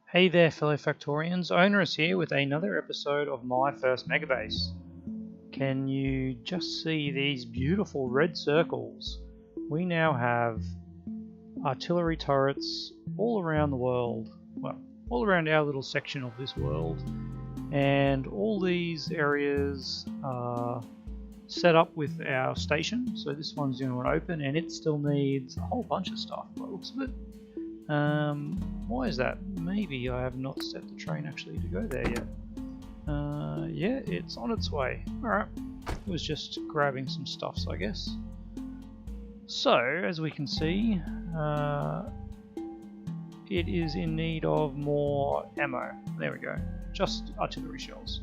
Hey there fellow Factorians, Onerous here with another episode of my First Megabase. Can you just see these beautiful red circles? We now have artillery turrets all around the world, well, all around our little section of this world, and all these areas are set up with our station. So this one's going to open and it still needs a whole bunch of stuff by the looks of it. Why is that? Maybe I have not set the train actually to go there yet. Yeah, it's on its way. Alright, it was just grabbing some stuffs, I guess. So, as we can see, it is in need of more ammo. There we go. Just artillery shells.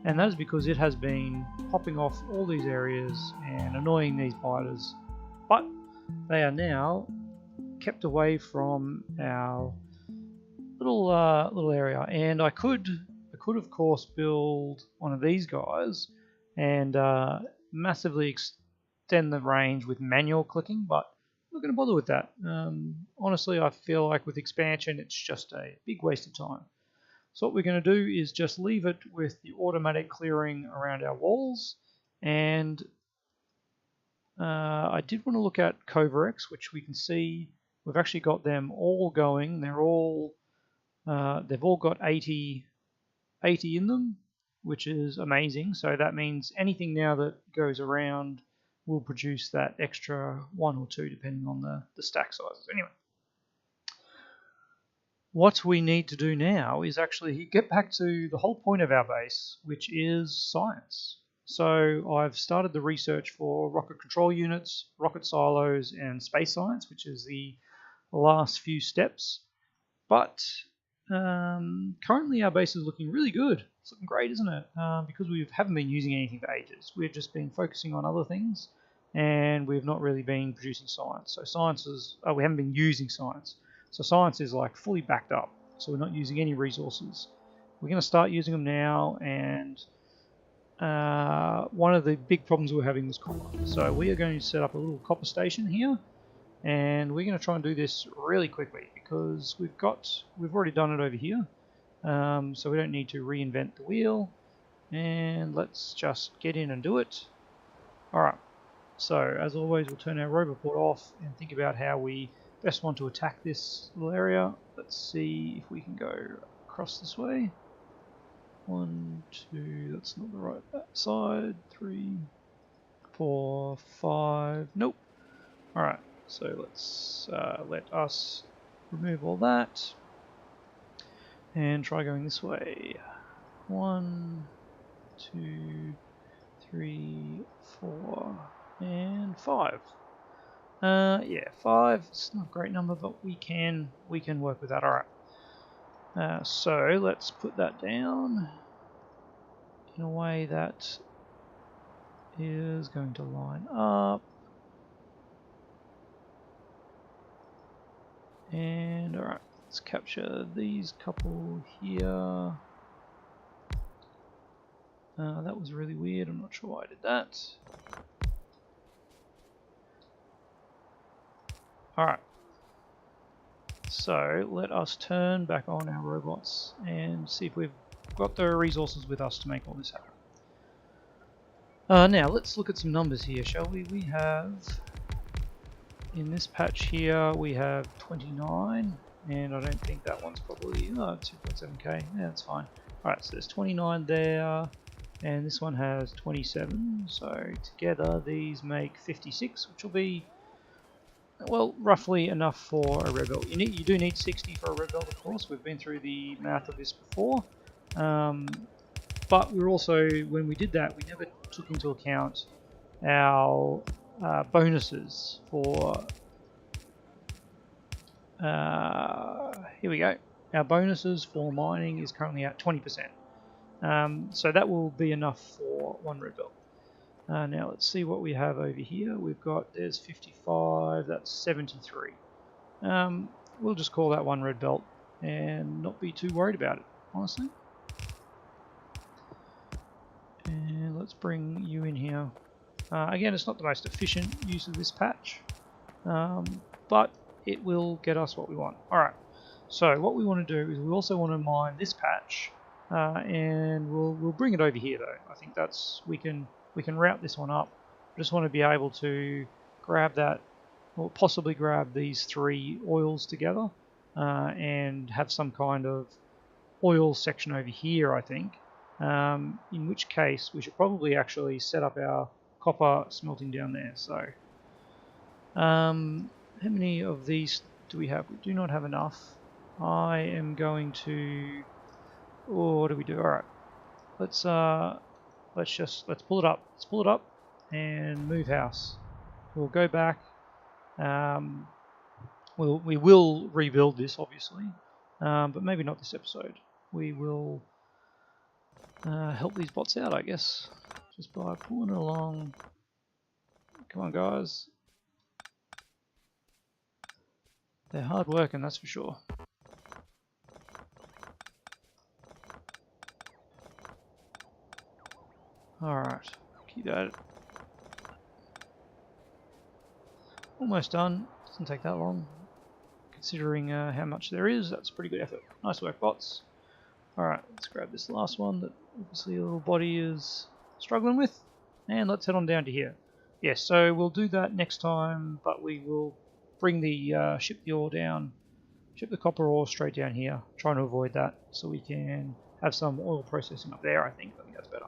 And that is because it has been popping off all these areas and annoying these biters. But they are now kept away from our little area, and I could of course build one of these guys and massively extend the range with manual clicking, but I'm not going to bother with that. Honestly, I feel like with expansion it's just a big waste of time. So what we're going to do is just leave it with the automatic clearing around our walls, and I did want to look at Covarex, which we can see we've actually got them all going. They're all they've all got 80 in them, which is amazing. So that means anything now that goes around will produce that extra 1 or 2 depending on the stack sizes. Anyway, what we need to do now is actually get back to the whole point of our base, which is science. So I've started the research for rocket control units, rocket silos, and space science, which is the last few steps. But currently our base is looking really good. It's looking great, isn't it? Because we haven't been using anything for ages. We've just been focusing on other things, and we've not really been producing science. So science is, we haven't been using science. So science is like fully backed up. So we're not using any resources. We're going to start using them now, and one of the big problems we're having is copper. So we are going to set up a little copper station here, and we're going to try and do this really quickly because we've already done it over here, so we don't need to reinvent the wheel, and let's just get in and do it. Alright, so as always we'll turn our roboport off and think about how we best want to attack this little area. Let's see if we can go across this way. 1, 2, that's not the right side. 3, 4, 5, nope. Alright, so let's let us remove all that and try going this way. 1, 2, 3, 4, and 5. Yeah, 5. It's not a great number, but we can work with that. Alright. So let's put that down in a way that is going to line up. And alright, let's capture these couple here. That was really weird, I'm not sure why I did that. Alright, so let us turn back on our robots and see if we've got the resources with us to make all this happen. Now let's look at some numbers here, shall we? We have, in this patch here, we have 29, and I don't think that one's probably 2.7k. Yeah, that's fine. Alright, so there's 29 there, and this one has 27, so together these make 56, which will be, well, roughly enough for a red belt. You do need 60 for a red belt, of course. We've been through the math of this before, but we're also, when we did that, we never took into account our bonuses for here we go. Our bonuses for mining is currently at 20%, so that will be enough for 1 red belt. Now let's see what we have over here. We've got, there's 55, that's 73. We'll just call that 1 red belt and not be too worried about it, honestly. And let's bring you in here. Again, it's not the most efficient use of this patch, but it will get us what we want. Alright, So what we want to do is we also want to mine this patch, and we'll bring it over here though. I think that's we can route this one up. I just want to be able to grab that, or possibly grab these 3 oils together, and have some kind of oil section over here, I think. In which case we should probably actually set up our copper smelting down there. So how many of these do we have? We do not have enough. I am going to, oh, what do we do? Alright, let's pull it up. Let's pull it up and move house. We'll go back. We will rebuild this obviously, but maybe not this episode. We will help these bots out, I guess, just by pulling it along. Come on, guys. They're hard working, that's for sure. Alright, keep at it. Almost done. Doesn't take that long. Considering how much there is, that's a pretty good effort. Nice work, bots. Alright, let's grab this last one that obviously a little body is struggling with. And let's head on down to here. Yes, so we'll do that next time, but we will bring the ship the ore down, ship the copper ore straight down here, trying to avoid that so we can have some oil processing up there. I think that's better.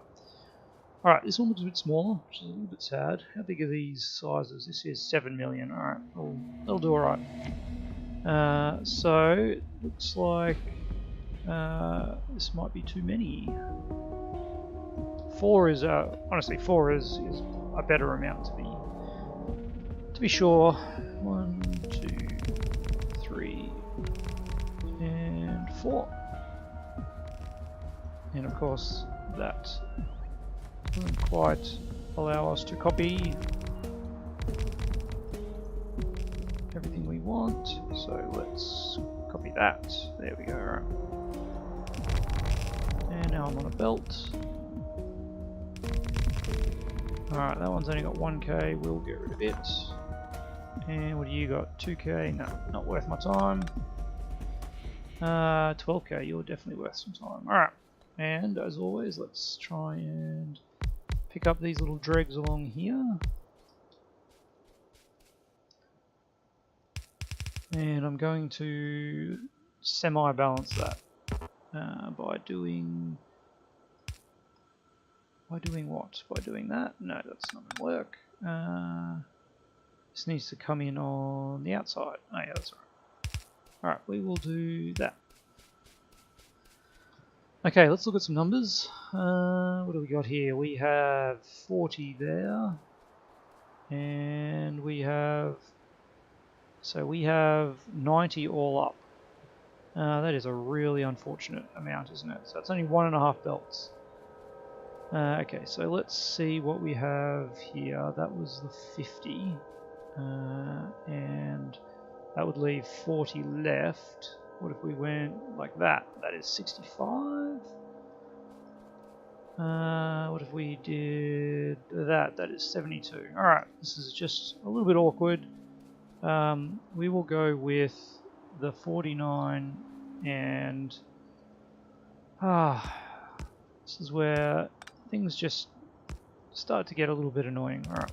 Alright, this one looks a bit smaller, which is a little bit sad. How big are these sizes? This is 7 million. Alright, that'll do alright. So it looks like this might be too many. 4 is honestly 4 is a better amount to be sure. 1, 2, 3, and 4. And of course that doesn't quite allow us to copy everything we want, so let's copy that. There we go. Right. And now I'm on a belt. Alright, that one's only got 1k, we'll get rid of it. And what do you got? 2k? No, not worth my time. 12k, you're definitely worth some time. Alright, and as always, let's try and pick up these little dregs along here. And I'm going to semi-balance that by doing what? By doing that? No, that's not going to work. This needs to come in on the outside. Oh yeah, that's right. Alright, we will do that. Okay, let's look at some numbers. What do we got here? We have 40 there. And we have... So we have 90 all up. That is a really unfortunate amount, isn't it? So it's only 1.5 belts. Okay, so let's see what we have here. That was the 50. And that would leave 40 left. What if we went like that? That is 65. What if we did that? That is 72. Alright, this is just a little bit awkward. We will go with the 49 and this is where things just start to get a little bit annoying. Alright.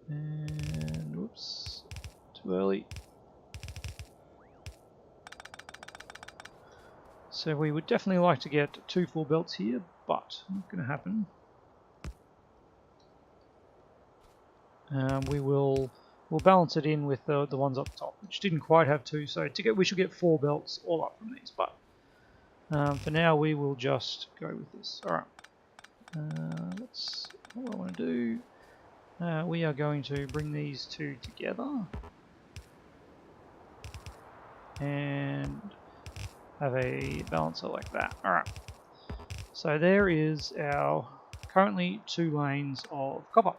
And whoops, too early. So we would definitely like to get 2 full belts here, but not going to happen. We'll balance it in with the ones up top, which didn't quite have 2. So we should get 4 belts all up from these. But for now, we will just go with this. All right. What I want to do. We are going to bring these 2 together and have a balancer like that. All right. So there is our currently 2 lanes of copper.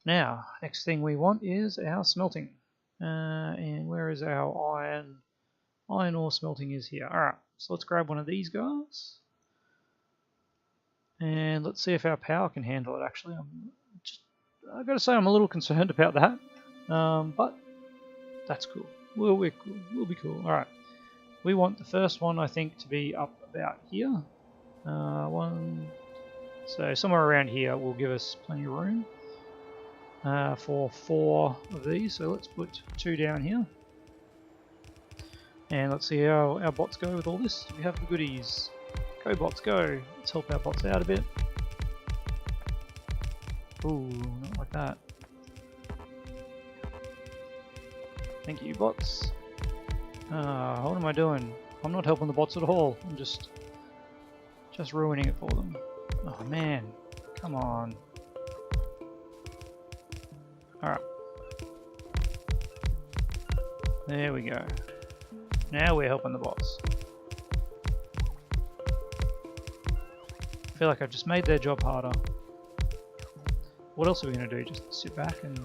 Now, next thing we want is our smelting. And where is our iron? Iron ore smelting is here. Alright, so let's grab one of these guys. And let's see if our power can handle it, actually. I've got to say I'm a little concerned about that. But That's cool. We're cool. We'll be cool. Alright. We want the first one, I think, to be up about here. So somewhere around here will give us plenty of room for 4 of these. So let's put 2 down here. And let's see how our bots go with all this. Do we have the goodies? Go bots, go! Let's help our bots out a bit. Ooh, not like that. Thank you, bots. What am I doing? I'm not helping the bots at all. I'm just ruining it for them. Oh man, come on. Alright. There we go. Now we're helping the bots. I feel like I've just made their job harder. What else are we going to do? Just sit back and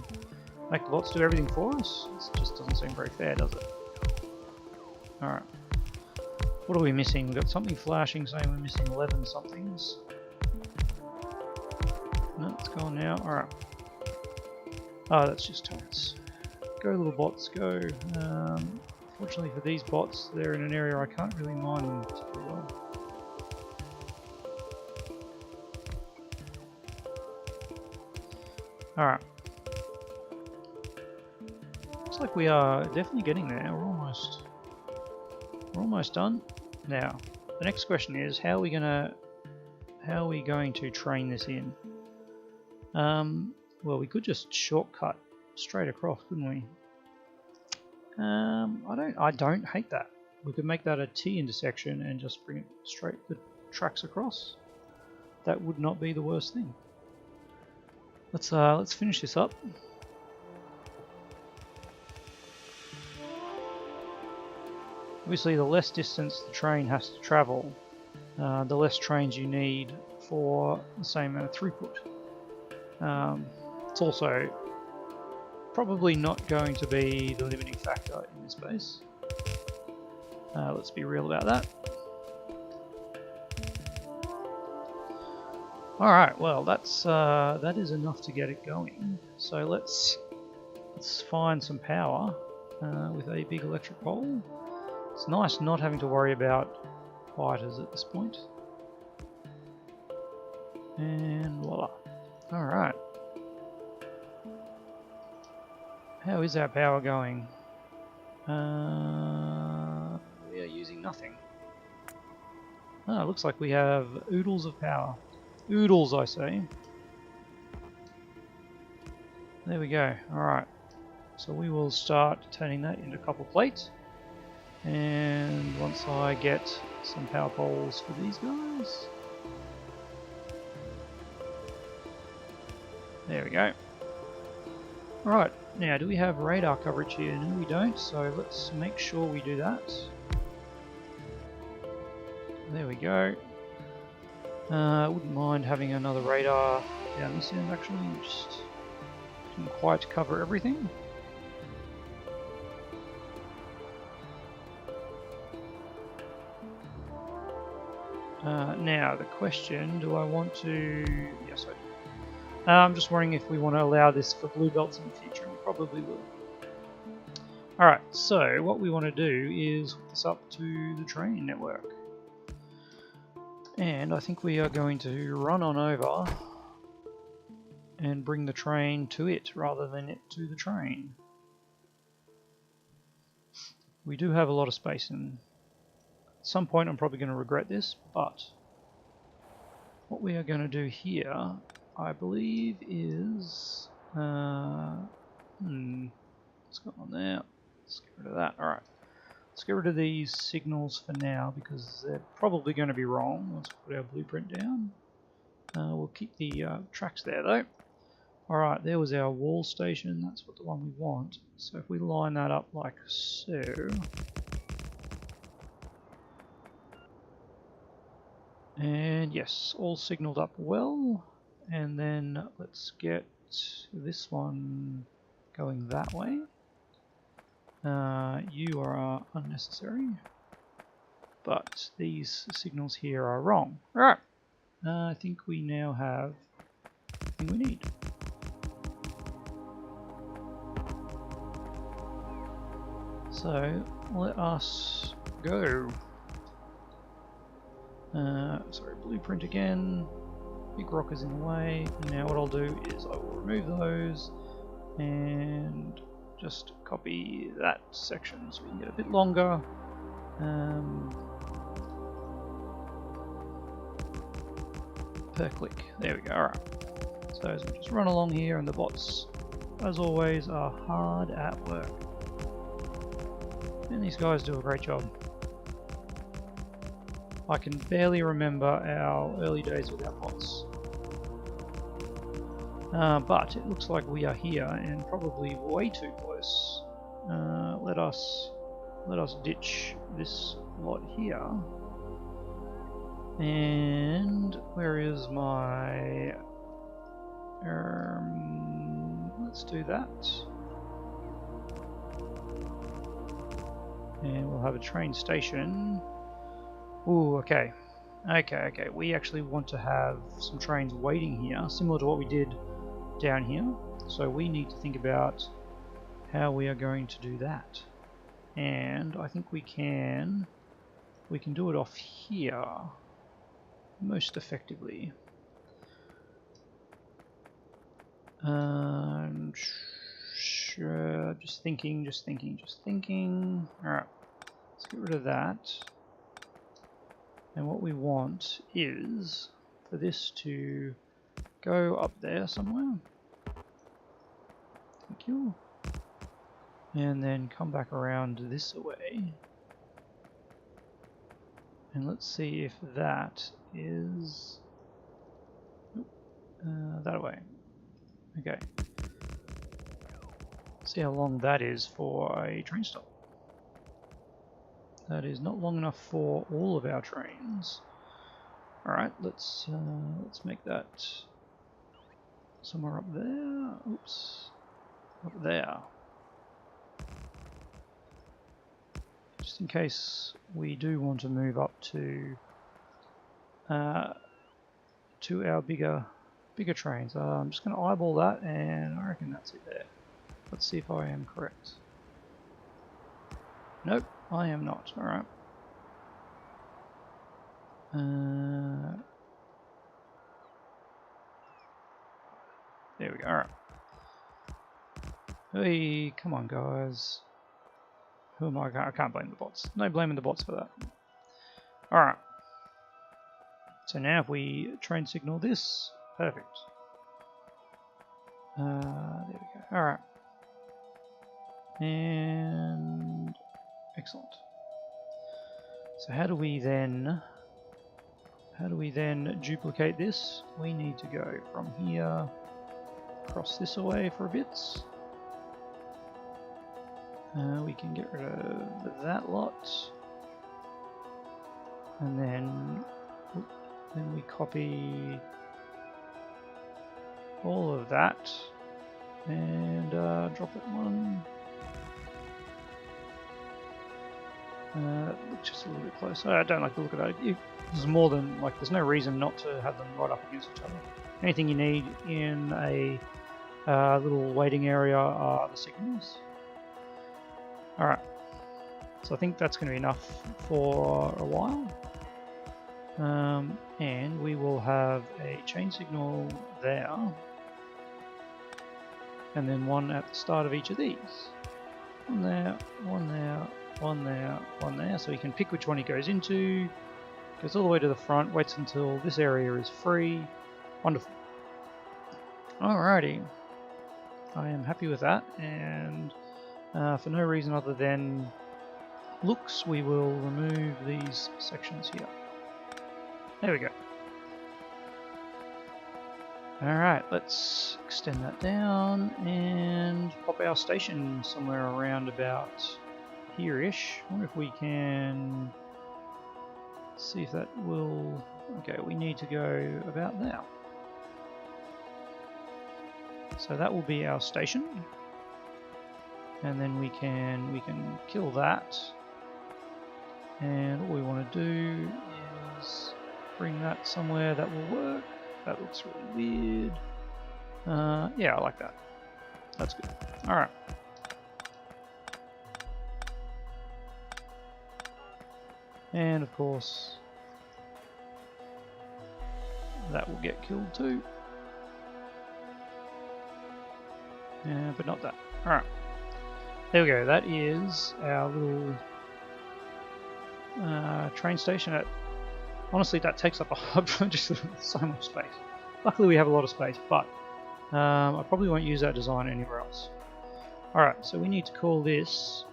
make the bots do everything for us? It just doesn't seem very fair, does it? Alright. What are we missing? We've got something flashing saying we're missing 11 somethings. No, it's gone now. Alright. Oh, that's just turrets. Go little bots, go. Fortunately for these bots, they're in an area I can't really mine them particularly well. Alright. Looks like we are definitely getting there. We're almost done. Now, the next question is how are we going to train this in? Well, we could just shortcut straight across, couldn't we? I don't hate that. We could make that a T intersection and just bring it straight the tracks across. That would not be the worst thing. Let's finish this up. Obviously, the less distance the train has to travel, the less trains you need for the same amount of throughput. It's also probably not going to be the limiting factor in this base. Let's be real about that. Alright, well that is enough to get it going. So let's find some power with a big electric pole. It's nice not having to worry about fighters at this point. And voila. Alright. How is our power going? We are using nothing. Oh, it looks like we have oodles of power. Oodles, I say. There we go. Alright. So we will start turning that into copper plate. And once I get some power poles for these guys. There we go. Right, now do we have radar coverage here? No, we don't, so let's make sure we do that. There we go. I wouldn't mind having another radar down this end actually, just didn't quite cover everything. Now the question, do I want to... Yes, I do. I'm just wondering if we want to allow this for blue belts in the future, and we probably will. Alright, so what we want to do is hook this up to the train network. And I think we are going to run on over and bring the train to it rather than it to the train. We do have a lot of space, and at some point I'm probably going to regret this, but what we are going to do here, I believe, is what's going on there? Let's get rid of that. Alright, let's get rid of these signals for now because they're probably going to be wrong once we put our blueprint down. We'll keep the tracks there though. Alright, there was our wall station. That's what the one we want. So if we line that up like so. And yes, all signaled up well. And then let's get this one going that way. You are unnecessary, but these signals here are wrong. Alright, I think we now have everything we need. So let us go. Sorry, blueprint again. Big rock is in the way. Now what I'll do is I will remove those and just copy that section so we can get a bit longer. Per click. There we go. Alright. So as we just run along here, and the bots, as always, are hard at work. And these guys do a great job. I can barely remember our early days without bots. But it looks like we are here and probably way too close. Let us ditch this lot here. And where is my... let's do that. And we'll have a train station. Ooh, okay. Okay. We actually want to have some trains waiting here, similar to what we did down here. So we need to think about how we are going to do that. And I think we can do it off here most effectively. Sure, just thinking. Alright, let's get rid of that. And what we want is for this to go up there somewhere. Thank you. And then come back around this way. And let's see if that is that way. Okay. See how long that is for a train stop. That is not long enough for all of our trains. Alright, let's make that somewhere up there. Oops. Up there. Just in case we do want to move up to our bigger trains. I'm just going to eyeball that, and I reckon that's it there. Let's see if I am correct. Nope, I am not. Alright. There we go. Alright. Hey, come on, guys. Who am I? I can't blame the bots. No blaming the bots for that. Alright. So now if we train signal this, perfect. There we go. Alright. And excellent. So how do we then duplicate this? We need to go from here across this away for a bit. We can get rid of that lot, and then we copy all of that and drop it one. Look just a little bit closer. I don't like the look of that. There's more than like. There's no reason not to have them right up against each other. Anything you need in a little waiting area are the signals. Alright, so I think that's going to be enough for a while. And we will have a chain signal there, and then one at the start of each of these. One there, one there, one there, one there. So you can pick which one he goes into, goes all the way to the front, waits until this area is free. Wonderful. Alrighty, I am happy with that, and for no reason other than looks, we will remove these sections here. There we go. Alright, let's extend that down and pop our station somewhere around about here-ish. I wonder if we can see if that will... Okay, we need to go about there. So that will be our station. And then we can kill that, and all we want to do is bring that somewhere that will work. That looks really weird. Yeah, I like that. That's good. Alright. And of course, that will get killed too. But not that. Alright. There we go. That is our little train station. Honestly, that takes up just so much space. Luckily, we have a lot of space, but I probably won't use that design anywhere else. Alright, so we need to call this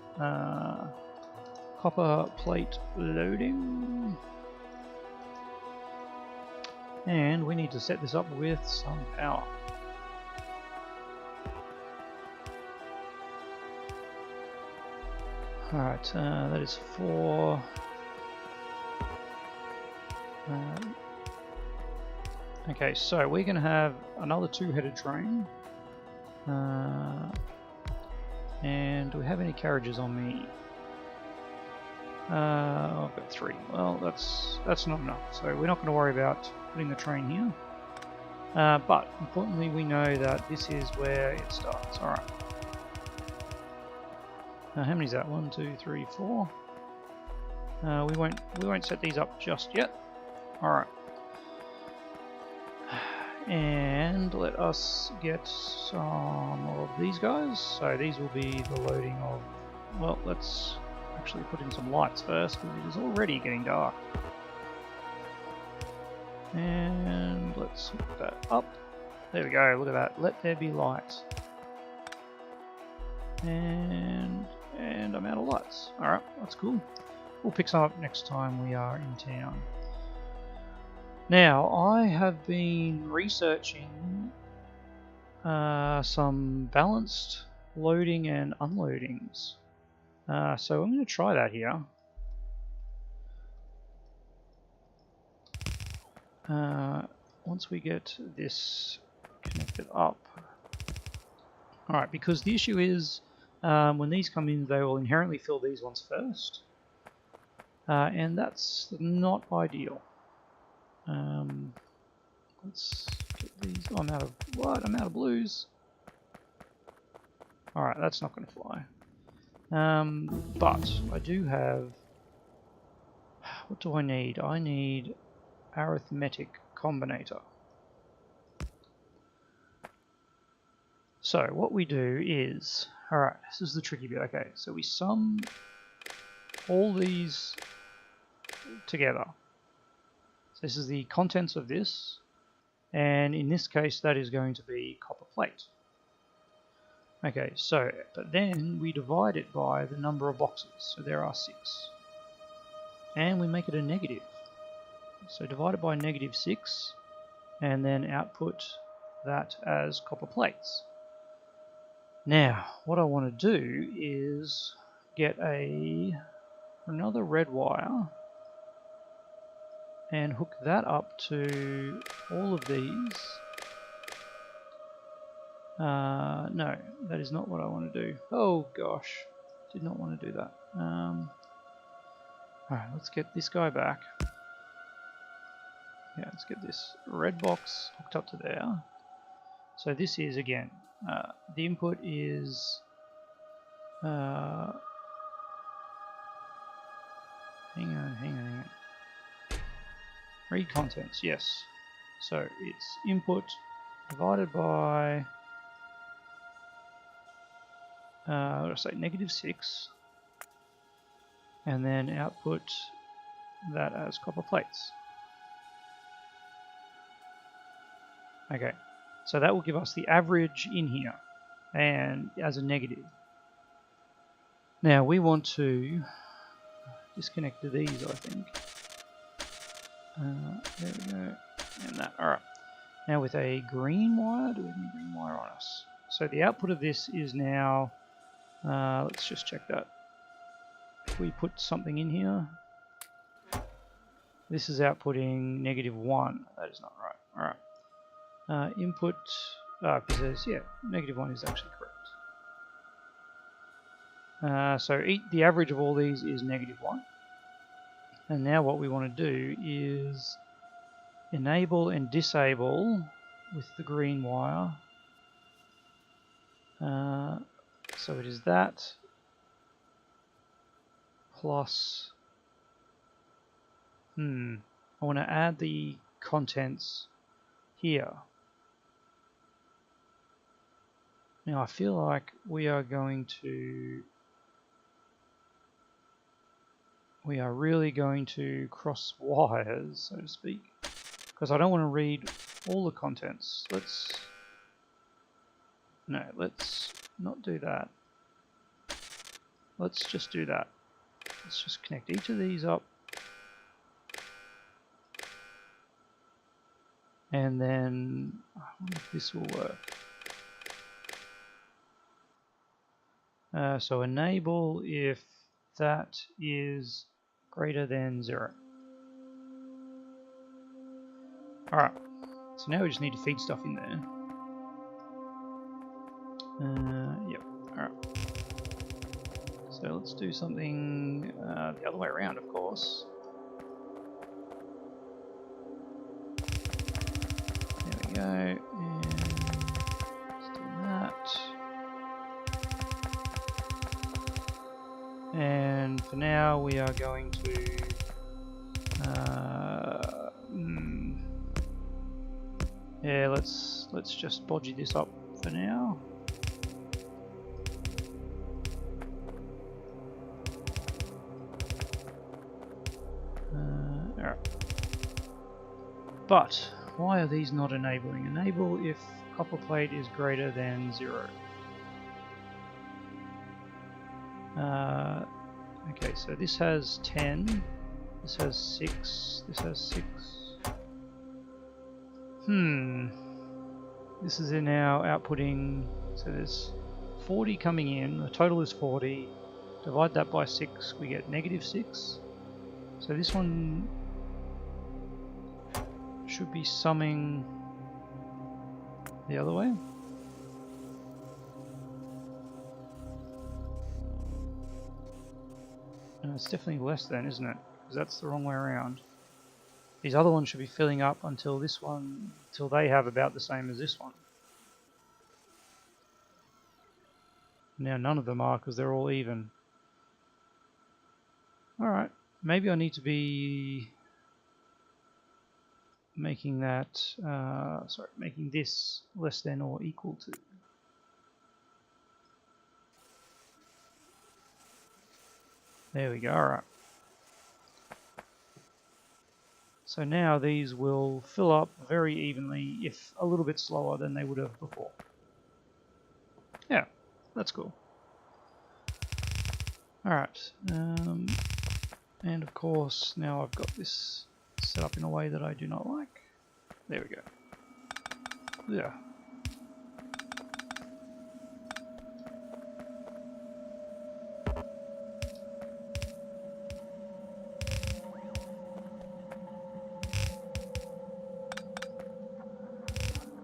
copper plate loading. And we need to set this up with some power. Alright, that is 4. Okay, so we're going to have another 2-headed train. And do we have any carriages on me? I've got 3. Well, that's not enough, so we're not going to worry about putting the train here. But importantly, we know that this is where it starts. Alright. How many is that? 1, 2, 3, 4. We won't set these up just yet. Alright. And let us get some of these guys. So these will be the loading of... Well, let's actually put in some lights first, because it is already getting dark. And let's hook that up. There we go, look at that. Let there be light. And I'm out of lights. Alright, that's cool. We'll pick some up next time we are in town. Now, I have been researching some balanced loading and unloadings. So I'm going to try that here. Once we get this connected up. Alright, because the issue is when these come in, they will inherently fill these ones first. And that's not ideal. Let's get these. Oh, I'm out of what? I'm out of blues. Alright, that's not going to fly. But I do have... What do I need? I need arithmetic combinator. So what we do is... Alright, this is the tricky bit. Okay, so we sum all these together. So this is the contents of this. And in this case, that is going to be copper plate. Okay, so, but then we divide it by the number of boxes. So there are 6. And we make it a negative. So divide it by -6, and then output that as copper plates. Now, what I want to do is get another red wire and hook that up to all of these. No, that is not what I want to do. Oh gosh, did not want to do that. Alright, let's get this guy back. Yeah, let's get this red box hooked up to there. So this is, again, the input is... hang on. Read contents, yes. So it's input divided by... what did I say? -6. And then output that as copper plates. Okay, so that will give us the average in here and as a negative. Now we want to disconnect these, I think. There we go, and that. Alright, now with a green wire, do we have any green wire on us? So the output of this is now, let's just check that. If we put something in here, this is outputting -1. That is not right. Alright. Input, because there's, yeah, -1 is actually correct. So the average of all these is -1. And now what we want to do is enable and disable with the green wire. So it is that plus I want to add the contents here. Now I feel like we are really going to cross wires, so to speak, because I don't want to read all the contents. Let's not do that. Let's just do that. Let's just connect each of these up. And then, I wonder if this will work. So enable if that is greater than 0. Alright, so now we just need to feed stuff in there. Yep, alright. So let's do something the other way around, of course. There we go, and let's do that. And for now we are going to yeah, let's just bodgy this up for now. Alright. But why are these not enabling? Enable if copper plate is greater than 0. Okay, so this has 10, this has 6, this has 6. This is now outputting, so there's 40 coming in, the total is 40. Divide that by 6, we get -6. So this one should be summing the other way. No, it's definitely less than, isn't it? Because that's the wrong way around. These other ones should be filling up until they have about the same as this one. Now none of them are because they're all even. Alright, maybe I need to be making that, making this less than or equal to. There we go, alright. So now these will fill up very evenly, if a little bit slower than they would have before. Yeah, that's cool. Alright, and of course now I've got this set up in a way that I do not like. There we go. Yeah.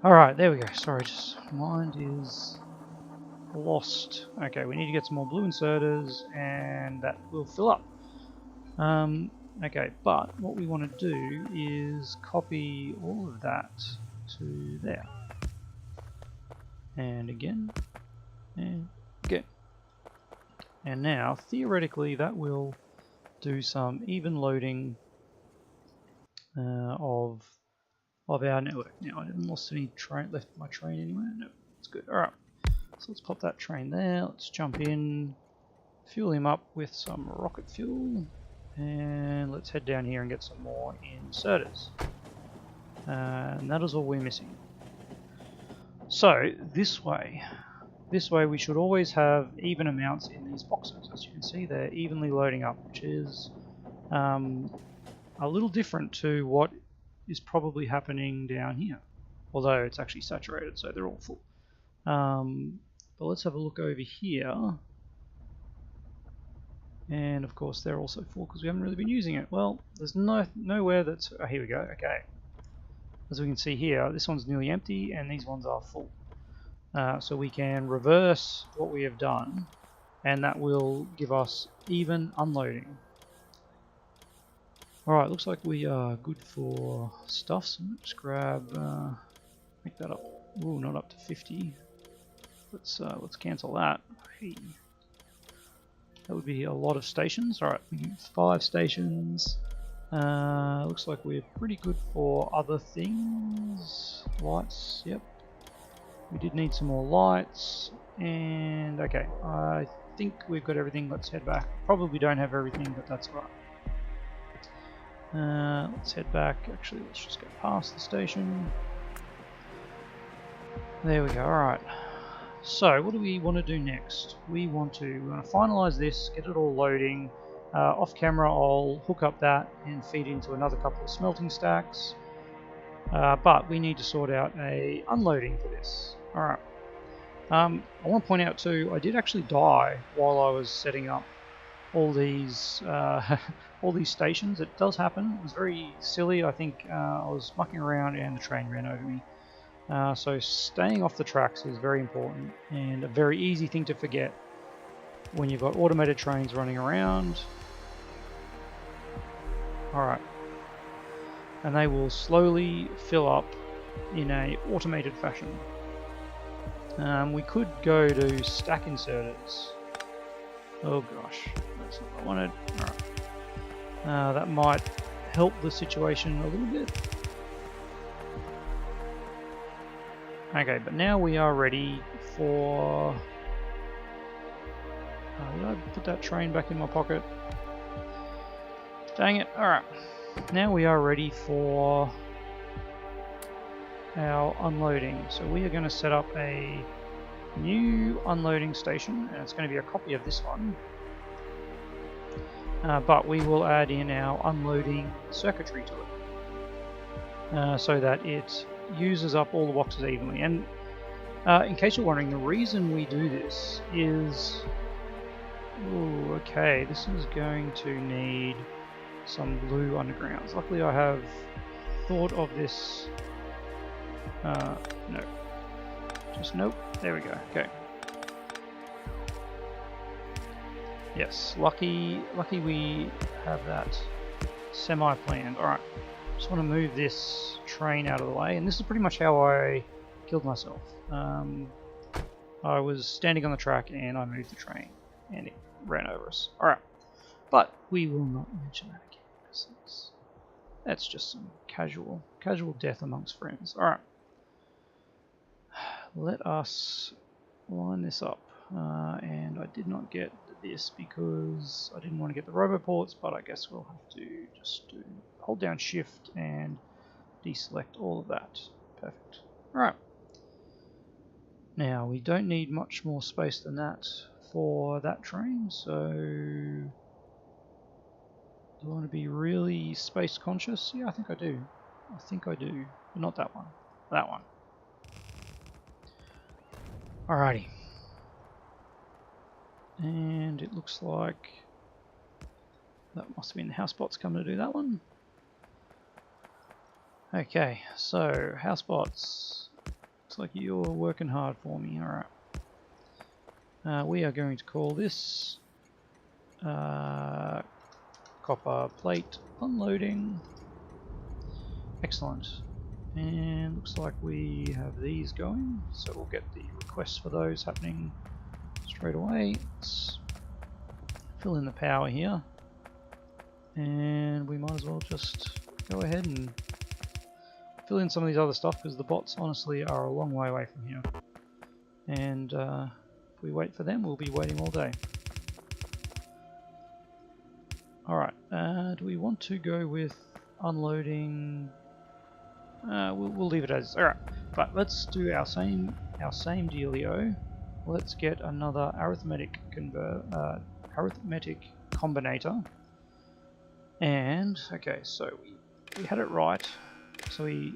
Alright, there we go. Sorry, just mind is lost. Okay, we need to get some more blue inserters and that will fill up. Okay, but what we want to do is copy all of that to there. And again, and again. And now, theoretically, that will do some even loading of our network. Now, I didn't lost any left my train anywhere. No, it's good. Alright, so let's pop that train there. Let's jump in, fuel him up with some rocket fuel. And let's head down here and get some more inserters. And that is all we're missing. So this way we should always have even amounts in these boxes. As you can see, they're evenly loading up, which is a little different to what is probably happening down here. Although it's actually saturated, so they're all full. But let's have a look over here. And of course they're also full because we haven't really been using it. Well, there's nowhere that's... Oh, here we go, okay. As we can see here, this one's nearly empty and these ones are full. So we can reverse what we have done and that will give us even unloading. Alright, looks like we are good for stuff, so let's grab... make that up. Ooh, not up to 50. Let's cancel that. Hey. That would be a lot of stations. Alright, 5 stations. Looks like we're pretty good for other things. Lights, yep. We did need some more lights. And okay, I think we've got everything. Let's head back. Probably don't have everything, but that's all right. Let's head back. Actually, let's just go past the station. There we go. Alright. So, what do we want to do next? We want to finalize this, get it all loading. Off camera, I'll hook up that and feed into another couple of smelting stacks. But we need to sort out a unloading for this. Alright. I want to point out too, I did actually die while I was setting up all these all these stations. It does happen. It was very silly. I think I was mucking around and the train ran over me. So staying off the tracks is very important and a very easy thing to forget when you've got automated trains running around. Alright. And they will slowly fill up in a automated fashion. We could go to stack inserters. Oh gosh, that's not what I wanted. Alright. That might help the situation a little bit. Okay, but now we are ready for... did I put that train back in my pocket? Dang it, alright. Now we are ready for our unloading. So we are going to set up a new unloading station, and it's going to be a copy of this one. But we will add in our unloading circuitry to it. So that it uses up all the boxes evenly. And in case you're wondering, the reason we do this is... Ooh, okay, this is going to need some blue undergrounds. Luckily I have thought of this... no. Just nope. There we go. Okay. Yes, lucky we have that semi-planned. Alright. Just want to move this train out of the way, and this is pretty much how I killed myself. I was standing on the track and I moved the train and it ran over us. Alright, but we will not mention that again because that's just some casual death amongst friends. Alright, let us line this up, and I did not get this because I didn't want to get the roboports, but I guess we'll have to just hold down shift and deselect all of that. Perfect. Alright. Now we don't need much more space than that for that train, so do I want to be really space conscious? Yeah, I think I do. But not that one. That one. Alrighty. And it looks like that must have been the housebots coming to do that one. Okay, so housebots, looks like you're working hard for me. Alright. We are going to call this copper plate unloading. Excellent. And looks like we have these going, so we'll get the requests for those happening straight away. Let's fill in the power here, and we might as well just go ahead and fill in some of these other stuff because the bots honestly are a long way away from here, and if we wait for them we'll be waiting all day. Alright, do we want to go with unloading? We'll leave it as alright, but let's do our same dealio. Let's get another arithmetic combinator. And okay, so we had it right. So we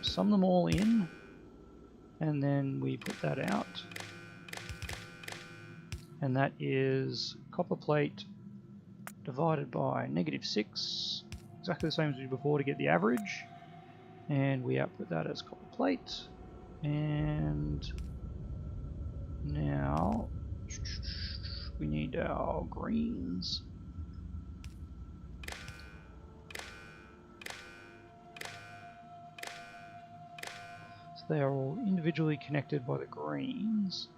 sum them all in, and then we put that out. And that is copper plate divided by -6, exactly the same as we did before to get the average. And we output that as copper plate. And now we need our greens. So they are all individually connected by the greens,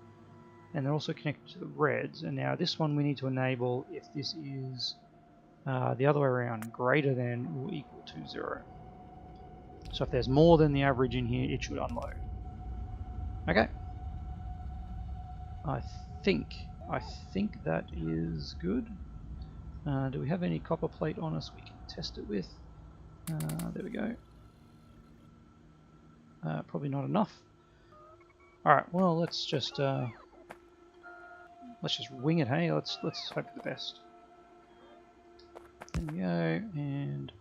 and they're also connected to the reds. And now this one we need to enable if this is The other way around, greater than or equal to 0. So if there's more than the average in here, it should unload. Okay. I think that is good. Do we have any copper plate on us we can test it with? There we go. Probably not enough. Alright, well let's just wing it, hey? Let's hope for the best. There we go, and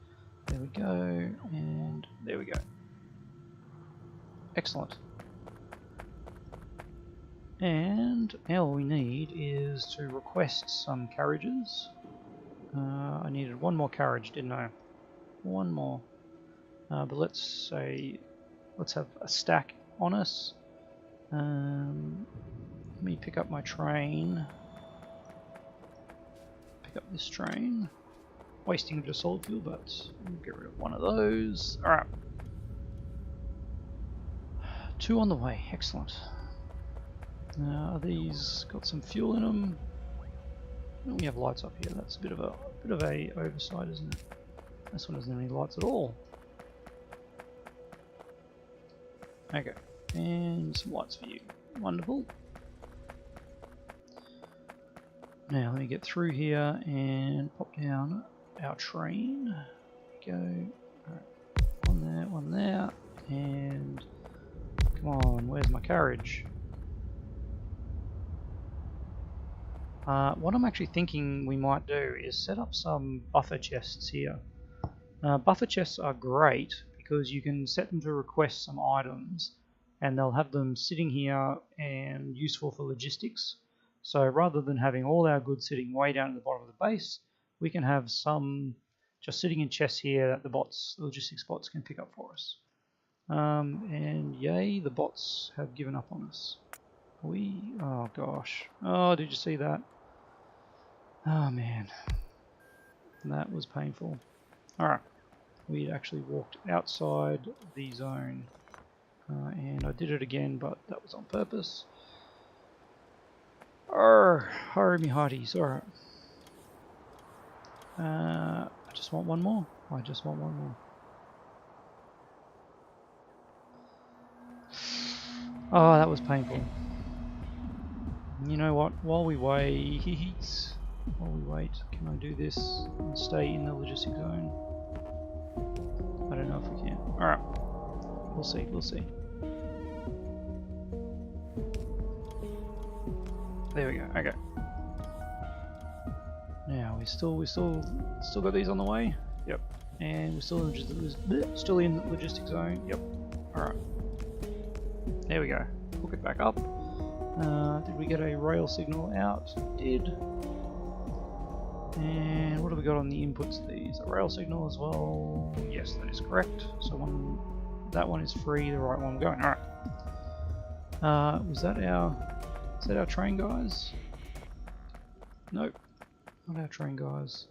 there we go, and there we go. Excellent. And now all we need is to request some carriages. I needed one more carriage, didn't I? One more. But let's have a stack on us. Let me pick up my train. Pick up this train. Wasting just solid fuel, but we'll get rid of one of those. Alright. 2 on the way, excellent. Are these got some fuel in them? We have lights up here. That's a bit of a oversight, isn't it? This one doesn't have any lights at all. Okay, and some lights for you. Wonderful. Now let me get through here and pop down our train. There we go. Alright, one there, and come on, where's my carriage? What I'm actually thinking we might do is set up some buffer chests here. Buffer chests are great because you can set them to request some items and they'll have them sitting here and useful for logistics. So rather than having all our goods sitting way down at the bottom of the base, we can have some just sitting in chests here that the logistics bots can pick up for us. And yay, the bots have given up on us. Oh gosh. Oh, did you see that? Oh man, that was painful. Alright, we actually walked outside the zone, and I did it again, but that was on purpose. Hurry me hearties, alright. I just want one more. Oh, that was painful. You know what, while we wait, can I do this and stay in the logistic zone? I don't know if we can. Alright, we'll see. There we go, okay. Now, we still got these on the way? Yep. And we're still in the logistic zone? Yep. Alright. There we go. Hook it back up. Did we get a rail signal out? Did. And what have we got on the inputs of these? A rail signal as well. Yes, that is correct. So that one is free, the right one going. Alright. Is that our train guys? Nope. Not our train guys.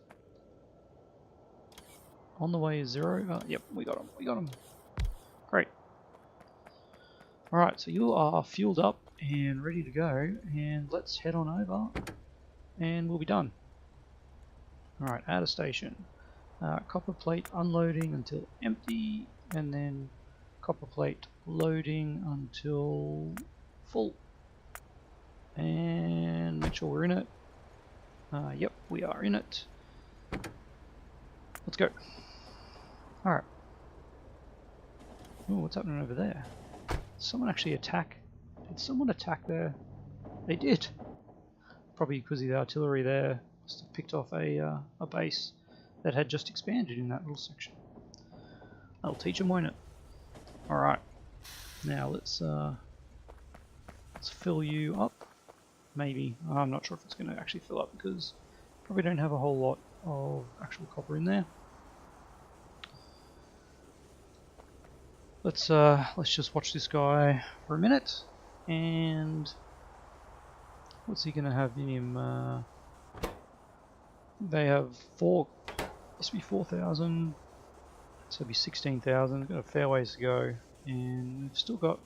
On the way is 0. Yep, we got them. Great. Alright, so you are fueled up and ready to go, and let's head on over and we'll be done. Alright, at a station. Copper plate unloading until empty, and then copper plate loading until full. And make sure we're in it. Yep, we are in it. Let's go. Alright. Ooh, what's happening over there? Did someone actually attack? Did someone attack there? They did. Probably because the artillery there must have picked off a base that had just expanded in that little section. That'll teach them, won't it? Alright. Now let's fill you up. Maybe. I'm not sure if it's going to actually fill up because probably don't have a whole lot of actual copper in there. Let's just watch this guy for a minute, and what's he going to have in him? They have must be 4,000, so it'll be 16,000. Got a fair ways to go, and we've still got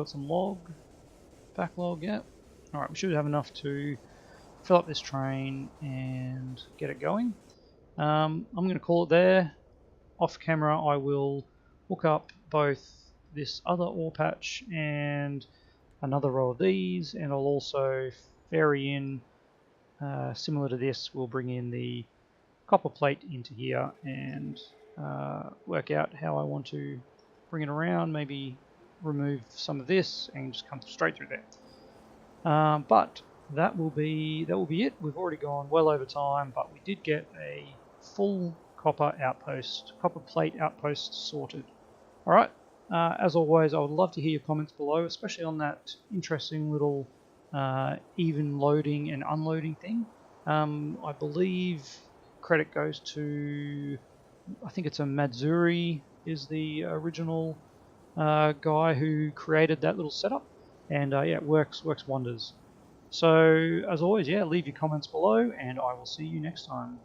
some backlog. Yeah. All right, we should have enough to fill up this train and get it going. I'm going to call it there. Off camera I will hook up both this other ore patch and another row of these, and I'll also ferry in, similar to this, we'll bring in the copper plate into here and work out how I want to bring it around, maybe remove some of this and just come straight through there. But that will be it. We've already gone well over time, but we did get a full copper plate outpost sorted. All right. As always, I would love to hear your comments below, especially on that interesting little even loading and unloading thing. I believe credit goes to, I think it's a Matsuri is the original guy who created that little setup, and yeah, it works wonders. So as always, yeah, leave your comments below, and I will see you next time.